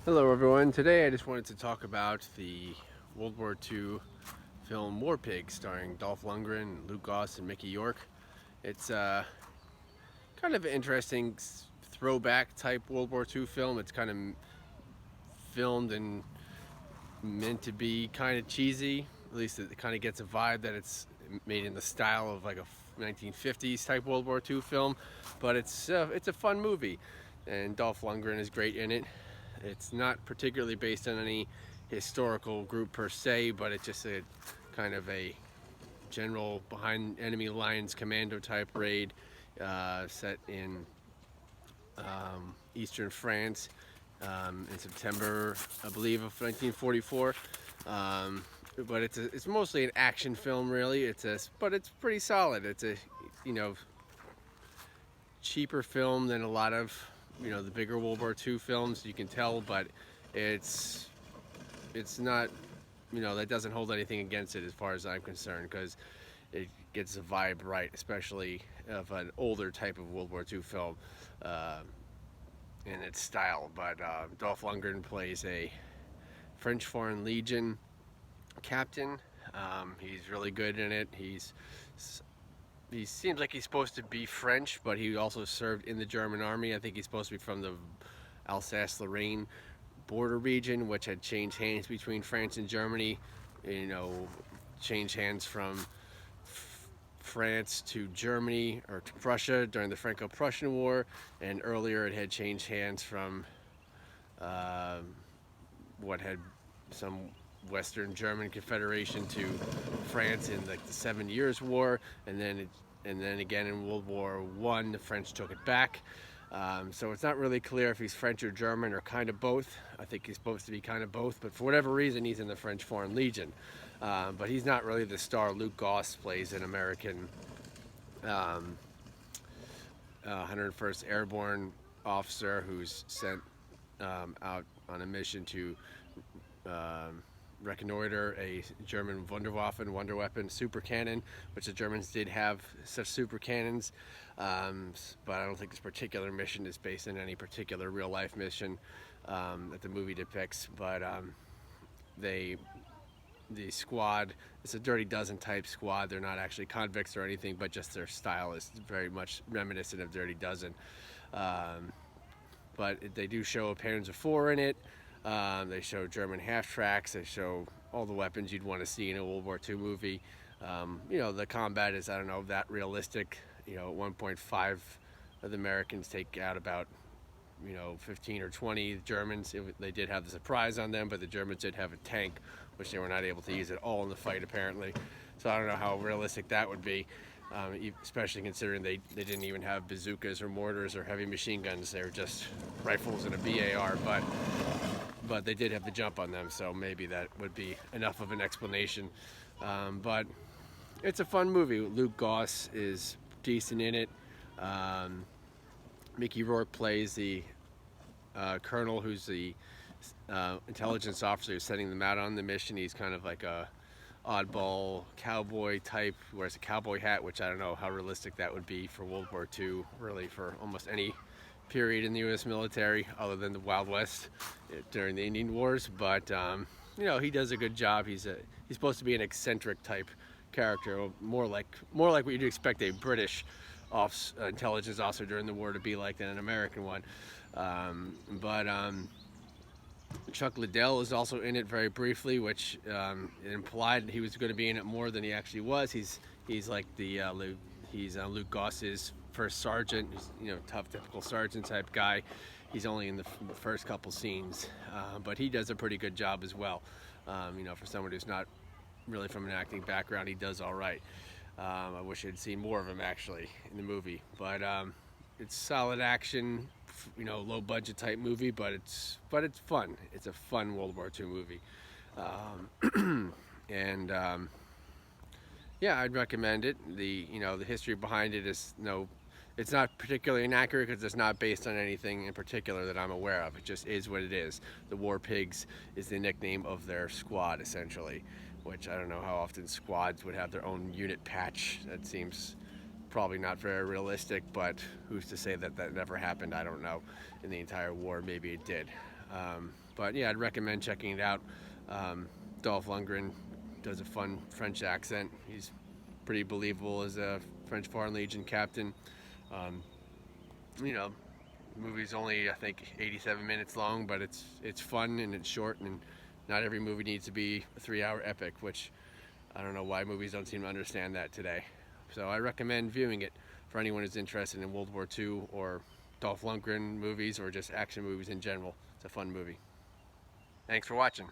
Hello everyone. Today I just wanted to talk about the World War II film War Pigs starring Dolph Lundgren, Luke Goss, and Mickey York. It's kind of an interesting throwback type World War II film. It's kind of filmed and meant to be kind of cheesy. At least it kind of gets a vibe that it's made in the style of like a 1950s type World War II film. But it's a fun movie, and Dolph Lundgren is great in it. It's not particularly based on any historical group per se, but it's just a kind of a general behind enemy lines commando type raid set in eastern France in September, I believe, of 1944. But it's mostly an action film, really. But it's pretty solid. It's a you know cheaper film than a lot of the bigger World War II films. You can tell, but it's it's not that doesn't hold anything against it as far as I'm concerned, because it gets the vibe right, especially of an older type of World War II film uh, in its style. But Dolph Lundgren plays a French Foreign Legion captain. He's really good in it. He seems like he's supposed to be French, but he also served in the German army. I think he's supposed to be from the Alsace-Lorraine border region, which had changed hands between France and Germany. Changed hands from France to Germany or to Prussia during the Franco-Prussian War, and earlier it had changed hands from uh, what had some Western German Confederation to France in like the 7 Years' War, and then again in World War One, the French took it back. So it's not really clear if he's French or German or kind of both. I think he's supposed to be kind of both, but for whatever reason, he's in the French Foreign Legion. But he's not really the star. Luke Goss plays an American 101st Airborne officer who's sent out on a mission to reconnoiter a German Wunderwaffen, wonder weapon, super cannon, which the Germans did have such super cannons. But I don't think this particular mission is based on any particular real life mission that the movie depicts. But they the squad, it's a Dirty Dozen type squad. They're not actually convicts or anything, but just their style is very much reminiscent of Dirty Dozen. Um, but they do show a Panzer IV in it. They show German half tracks. They show all the weapons you'd want to see in a World War II movie. The combat is, I don't know, that realistic. 1.5 of the Americans take out about 15 or 20 Germans. They did have the surprise on them, but the Germans did have a tank, which they were not able to use at all in the fight, apparently. So I don't know how realistic that would be, especially considering they didn't even have bazookas or mortars or heavy machine guns. They were just rifles and a BAR, but they did have the jump on them, so maybe that would be enough of an explanation. But it's a fun movie. Luke Goss is decent in it. Mickey Rourke plays the colonel, who's the intelligence officer who's sending them out on the mission. He's kind of like a oddball cowboy type, wears a cowboy hat, which I don't know how realistic that would be for World War II, really for almost any period in the U.S. military other than the Wild West during the Indian Wars. But he does a good job. He's supposed to be an eccentric type character, more like what you'd expect a British intelligence officer during the war to be like than an American one. But Chuck Liddell is also in it very briefly, which implied he was going to be in it more than he actually was. He's like he's Luke Goss's first sergeant. He's tough, typical sergeant type guy. He's only in the first couple scenes, but he does a pretty good job as well. For someone who's not really from an acting background, he does all right. I wish I'd seen more of him actually in the movie, but it's solid action, low budget type movie, but it's fun. It's a fun World War II movie, and yeah, I'd recommend it. The history behind it is it's not particularly inaccurate because it's not based on anything in particular that I'm aware of. It just is what it is. The War Pigs is the nickname of their squad, essentially, which I don't know how often squads would have their own unit patch. That seems probably not very realistic, but who's to say that never happened? I don't know. In the entire war, maybe it did. But yeah, I'd recommend checking it out. Dolph Lundgren does a fun French accent. He's pretty believable as a French Foreign Legion captain. Um, you know, the movie's only I think 87 minutes long, but it's fun and it's short, and not every movie needs to be a 3-hour epic, which I don't know why movies don't seem to understand that today. So I recommend viewing it for anyone who's interested in World War II or Dolph Lundgren movies or just action movies in general. It's a fun movie. Thanks for watching.